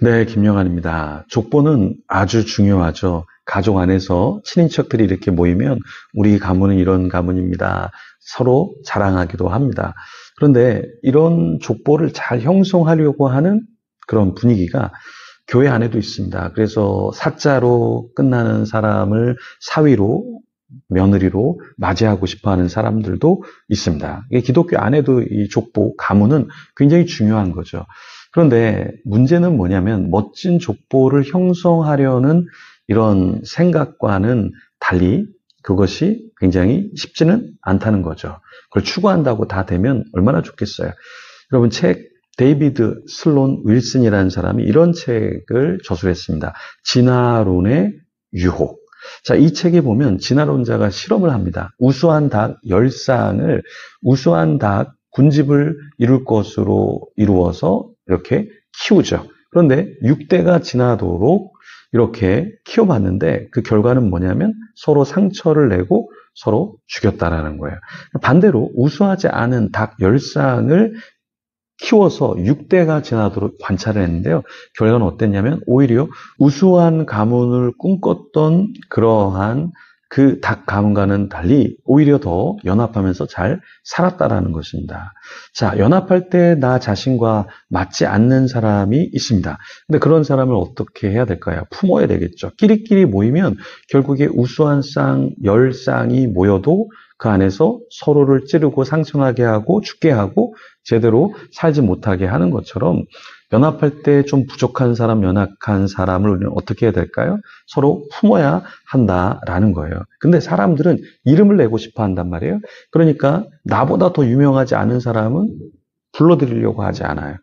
네, 김영환입니다. 족보는 아주 중요하죠. 가족 안에서 친인척들이 이렇게 모이면 우리 가문은 이런 가문입니다. 서로 자랑하기도 합니다. 그런데 이런 족보를 잘 형성하려고 하는 그런 분위기가 교회 안에도 있습니다. 그래서 사자로 끝나는 사람을 사위로, 며느리로 맞이하고 싶어 하는 사람들도 있습니다. 이게 기독교 안에도 이 족보, 가문은 굉장히 중요한 거죠. 그런데 문제는 뭐냐면 멋진 족보를 형성하려는 이런 생각과는 달리 그것이 굉장히 쉽지는 않다는 거죠. 그걸 추구한다고 다 되면 얼마나 좋겠어요. 여러분 데이비드 슬론 윌슨이라는 사람이 이런 책을 저술했습니다. 진화론의 유혹. 자, 이 책에 보면 진화론자가 실험을 합니다. 우수한 닭 10쌍을 우수한 닭 군집을 이룰 것으로 이루어서 이렇게 키우죠. 그런데 6대가 지나도록 이렇게 키워봤는데 그 결과는 뭐냐면 서로 상처를 내고 서로 죽였다라는 거예요. 반대로 우수하지 않은 닭 10쌍을 키워서 6대가 지나도록 관찰을 했는데요. 결과는 어땠냐면 오히려 우수한 가문을 꿈꿨던 그러한 그 닭 가문과는 달리 오히려 더 연합하면서 잘 살았다라는 것입니다. 자, 연합할 때 나 자신과 맞지 않는 사람이 있습니다. 근데 그런 사람을 어떻게 해야 될까요? 품어야 되겠죠. 끼리끼리 모이면 결국에 우수한 쌍, 10쌍이 모여도 그 안에서 서로를 찌르고 상처나게 하고 죽게 하고 제대로 살지 못하게 하는 것처럼 연합할 때 좀 부족한 사람, 연약한 사람을 우리는 어떻게 해야 될까요? 서로 품어야 한다라는 거예요. 근데 사람들은 이름을 내고 싶어 한단 말이에요. 그러니까 나보다 더 유명하지 않은 사람은 불러들이려고 하지 않아요.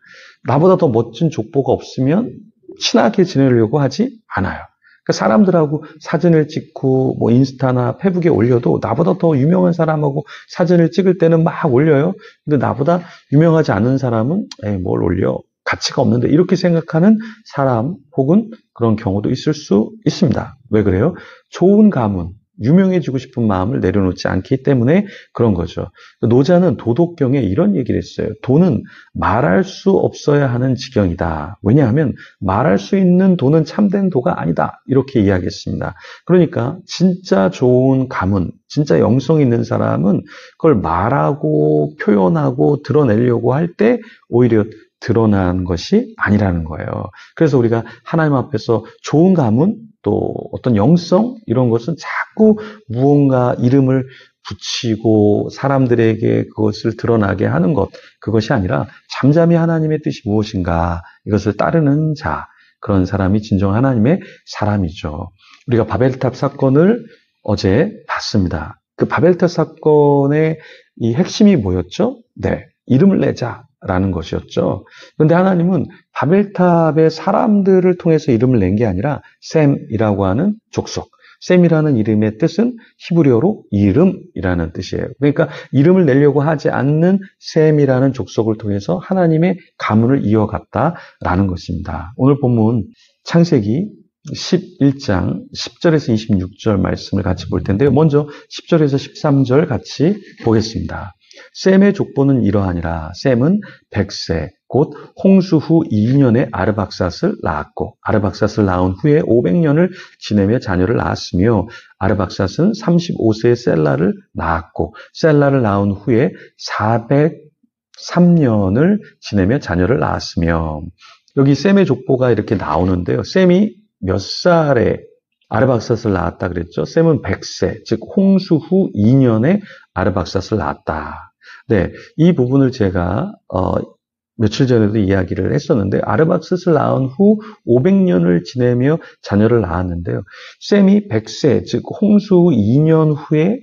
나보다 더 멋진 족보가 없으면 친하게 지내려고 하지 않아요. 그러니까 사람들하고 사진을 찍고 뭐 인스타나 페북에 올려도 나보다 더 유명한 사람하고 사진을 찍을 때는 막 올려요. 근데 나보다 유명하지 않은 사람은 에이, 뭘 올려? 가치가 없는데 이렇게 생각하는 사람 혹은 그런 경우도 있을 수 있습니다. 왜 그래요? 좋은 가문, 유명해지고 싶은 마음을 내려놓지 않기 때문에 그런 거죠. 노자는 도덕경에 이런 얘기를 했어요. 돈은 말할 수 없어야 하는 지경이다. 왜냐하면 말할 수 있는 돈은 참된 도가 아니다. 이렇게 이야기했습니다. 그러니까 진짜 좋은 가문, 진짜 영성 있는 사람은 그걸 말하고 표현하고 드러내려고 할 때 오히려 드러난 것이 아니라는 거예요. 그래서 우리가 하나님 앞에서 좋은 가문 또 어떤 영성 이런 것은 자꾸 무언가 이름을 붙이고 사람들에게 그것을 드러나게 하는 것 그것이 아니라 잠잠히 하나님의 뜻이 무엇인가 이것을 따르는 자 그런 사람이 진정 하나님의 사람이죠. 우리가 바벨탑 사건을 어제 봤습니다. 그 바벨탑 사건의 이 핵심이 뭐였죠? 네, 이름을 내자. 라는 것이었죠. 그런데 하나님은 바벨탑의 사람들을 통해서 이름을 낸 게 아니라 셈이라고 하는 족속. 셈이라는 이름의 뜻은 히브리어로 이름이라는 뜻이에요. 그러니까 이름을 내려고 하지 않는 셈이라는 족속을 통해서 하나님의 가문을 이어갔다라는 것입니다. 오늘 본문 창세기 11장 10절에서 26절 말씀을 같이 볼 텐데요. 먼저 10절에서 13절 같이 보겠습니다. 셈의 족보는 이러하니라. 셈은 100세 곧 홍수 후 2년에 아르박삿을 낳았고 아르박삿을 낳은 후에 500년을 지내며 자녀를 낳았으며 아르박삿은 35세에 셀라를 낳았고 셀라를 낳은 후에 403년을 지내며 자녀를 낳았으며 여기 셈의 족보가 이렇게 나오는데요. 셈이 몇 살에 아르박삿을 낳았다 그랬죠? 셈은 100세, 즉 홍수 후 2년에 아르박삿을 낳았다. 네, 이 부분을 제가 며칠 전에도 이야기를 했었는데 아르박삿을 낳은 후 500년을 지내며 자녀를 낳았는데요. 셈이 100세, 즉 홍수 후 2년 후에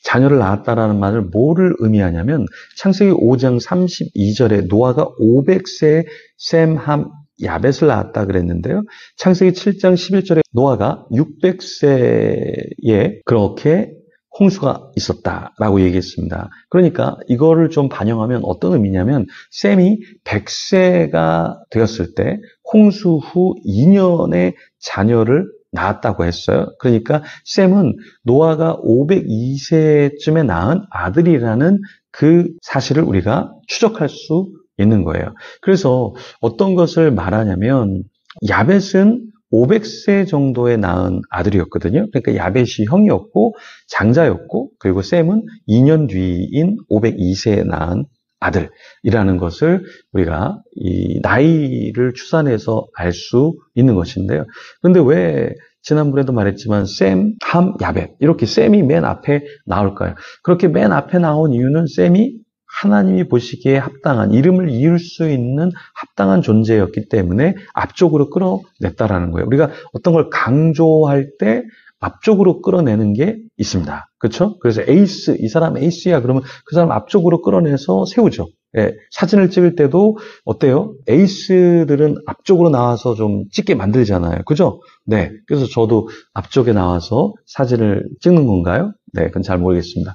자녀를 낳았다라는 말을 뭐를 의미하냐면 창세기 5장 32절에 노아가 500세에 셈함 야벳을 낳았다 그랬는데요. 창세기 7장 11절에 노아가 600세에 그렇게 홍수가 있었다라고 얘기했습니다. 그러니까 이거를 좀 반영하면 어떤 의미냐면 셈이 100세가 되었을 때 홍수 후 2년의 자녀를 낳았다고 했어요. 그러니까 셈은 노아가 502세쯤에 낳은 아들이라는 그 사실을 우리가 추적할 수 있는 거예요. 그래서 어떤 것을 말하냐면 야벳은 500세 정도에 낳은 아들이었거든요. 그러니까 야벳이 형이었고 장자였고, 그리고 셈은 2년 뒤인 502세에 낳은 아들이라는 것을 우리가 이 나이를 추산해서 알 수 있는 것인데요. 그런데 왜 지난번에도 말했지만 셈, 함, 야벳 이렇게 셈이 맨 앞에 나올까요? 그렇게 맨 앞에 나온 이유는 셈이 하나님이 보시기에 합당한, 이름을 이을 수 있는 합당한 존재였기 때문에 앞쪽으로 끌어냈다라는 거예요. 우리가 어떤 걸 강조할 때 앞쪽으로 끌어내는 게 있습니다. 그렇죠? 그래서 에이스, 이 사람 에이스야 그러면 그 사람 앞쪽으로 끌어내서 세우죠. 예, 사진을 찍을 때도 어때요? 에이스들은 앞쪽으로 나와서 좀 찍게 만들잖아요. 그죠? 네. 그래서 저도 앞쪽에 나와서 사진을 찍는 건가요? 네, 그건 잘 모르겠습니다.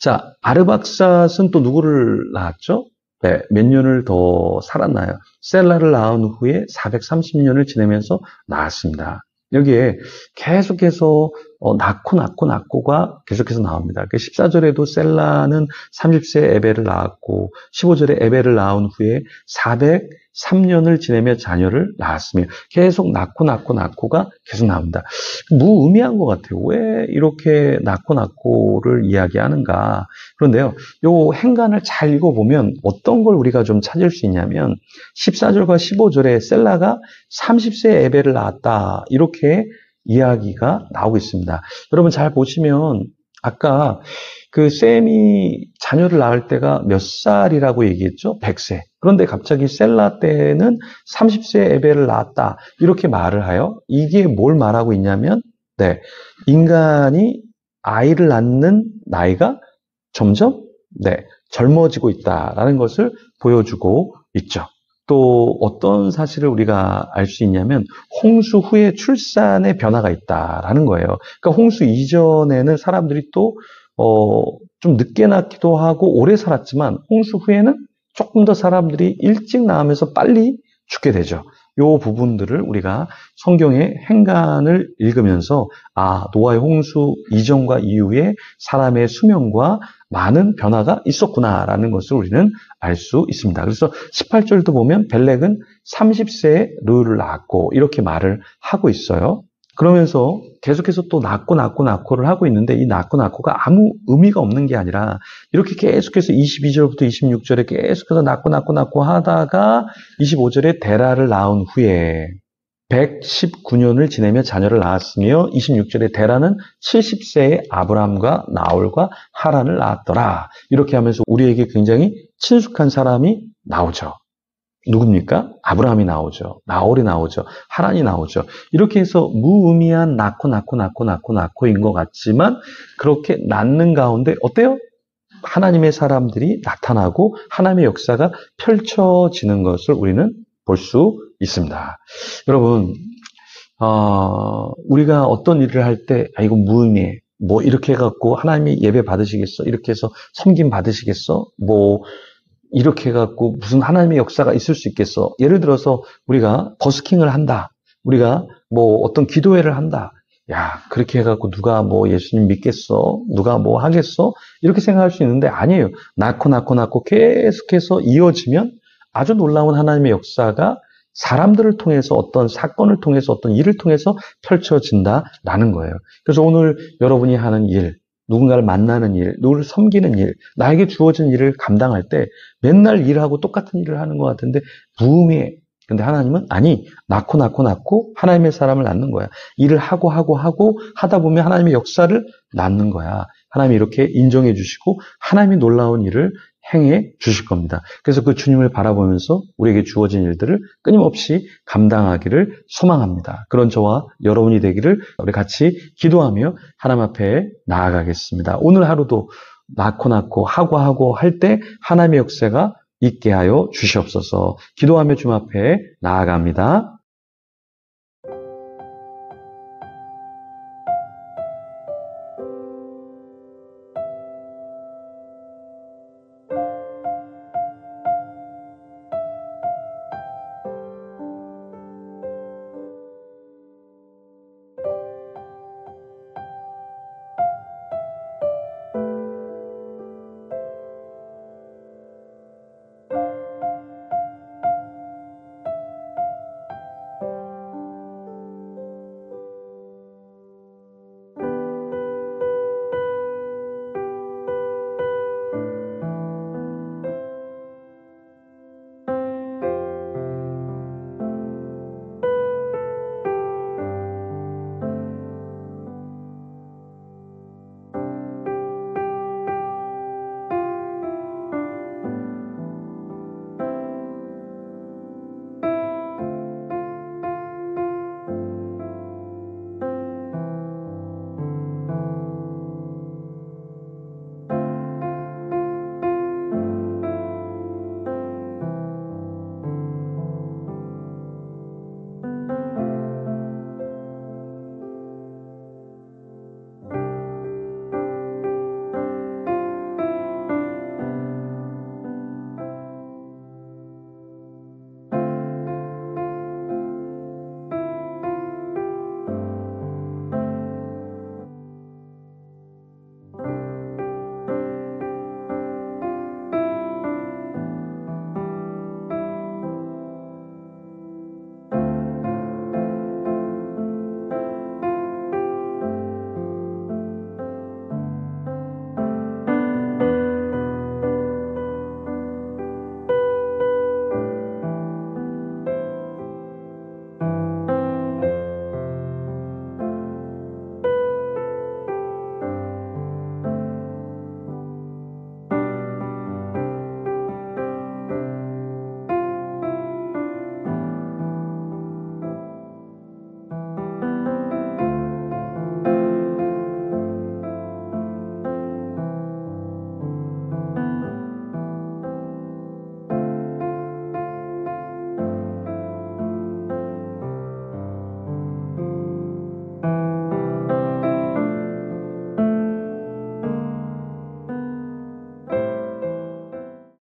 자, 아르박삿은 또 누구를 낳았죠? 네, 몇 년을 더 살았나요? 셀라를 낳은 후에 430년을 지내면서 낳았습니다. 여기에 계속해서 낳고가 계속해서 나옵니다. 14절에도 셀라는 30세 에벨을 낳았고 15절에 에벨을 낳은 후에 403년을 지내며 자녀를 낳았으며 계속 낳고가 계속 나옵니다. 무의미한 것 같아요. 왜 이렇게 낳고를 이야기하는가. 그런데요, 요 행간을 잘 읽어보면 어떤 걸 우리가 좀 찾을 수 있냐면 14절과 15절에 셀라가 30세 에벨을 낳았다 이렇게 이야기가 나오고 있습니다. 여러분 잘 보시면 아까 그 셈이 자녀를 낳을 때가 몇 살이라고 얘기했죠? 100세. 그런데 갑자기 셀라 때는 30세 에벨을 낳았다 이렇게 말을 하여 이게 뭘 말하고 있냐면 네, 인간이 아이를 낳는 나이가 점점 젊어지고 있다라는 것을 보여주고 있죠. 또 어떤 사실을 우리가 알 수 있냐면 홍수 후에 출산의 변화가 있다라는 거예요. 그러니까 홍수 이전에는 사람들이 또 좀 늦게 낳기도 하고 오래 살았지만 홍수 후에는 조금 더 사람들이 일찍 낳으면서 빨리 죽게 되죠. 요 부분들을 우리가 성경의 행간을 읽으면서 노아의 홍수 이전과 이후에 사람의 수명과 많은 변화가 있었구나라는 것을 우리는 알 수 있습니다. 그래서 18절도 보면 벨렉은 30세에 르우를 낳았고 이렇게 말을 하고 있어요. 그러면서 계속해서 또 낳고를 하고 있는데 이 낳고가 아무 의미가 없는 게 아니라 이렇게 계속해서 22절부터 26절에 계속해서 낳고 하다가 25절에 데라를 낳은 후에 119년을 지내며 자녀를 낳았으며 26절에 데라는 70세에 아브람과 나홀과 하란을 낳았더라. 이렇게 하면서 우리에게 굉장히 친숙한 사람이 나오죠. 누굽니까? 아브라함이 나오죠. 나홀이 나오죠. 하란이 나오죠. 이렇게 해서 무의미한 낳고인 것 같지만 그렇게 낳는 가운데 어때요? 하나님의 사람들이 나타나고 하나님의 역사가 펼쳐지는 것을 우리는 볼 수 있습니다. 여러분, 우리가 어떤 일을 할 때 이거 무의미해. 뭐 이렇게 해갖고 하나님이 예배 받으시겠어? 이렇게 해서 섬김 받으시겠어? 뭐 이렇게 해갖고 무슨 하나님의 역사가 있을 수 있겠어? 예를 들어서 우리가 버스킹을 한다. 우리가 뭐 어떤 기도회를 한다. 야, 그렇게 해갖고 누가 뭐 예수님 믿겠어? 누가 뭐 하겠어? 이렇게 생각할 수 있는데 아니에요. 낳고 계속해서 이어지면 아주 놀라운 하나님의 역사가 사람들을 통해서 어떤 사건을 통해서 어떤 일을 통해서 펼쳐진다라는 거예요. 그래서 오늘 여러분이 하는 일, 누군가를 만나는 일, 누구를 섬기는 일, 나에게 주어진 일을 감당할 때 맨날 일하고 똑같은 일을 하는 것 같은데 무의미해. 근데 하나님은 아니, 낳고 하나님의 사람을 낳는 거야. 일을 하고 하다 보면 하나님의 역사를 낳는 거야. 하나님이 이렇게 인정해 주시고 하나님이 놀라운 일을 행해 주실 겁니다. 그래서 그 주님을 바라보면서 우리에게 주어진 일들을 끊임없이 감당하기를 소망합니다. 그런 저와 여러분이 되기를 우리 같이 기도하며 하나님 앞에 나아가겠습니다. 오늘 하루도 낳고 하고 할 때 하나님의 역사가 있게 하여 주시옵소서. 기도하며 주님 앞에 나아갑니다.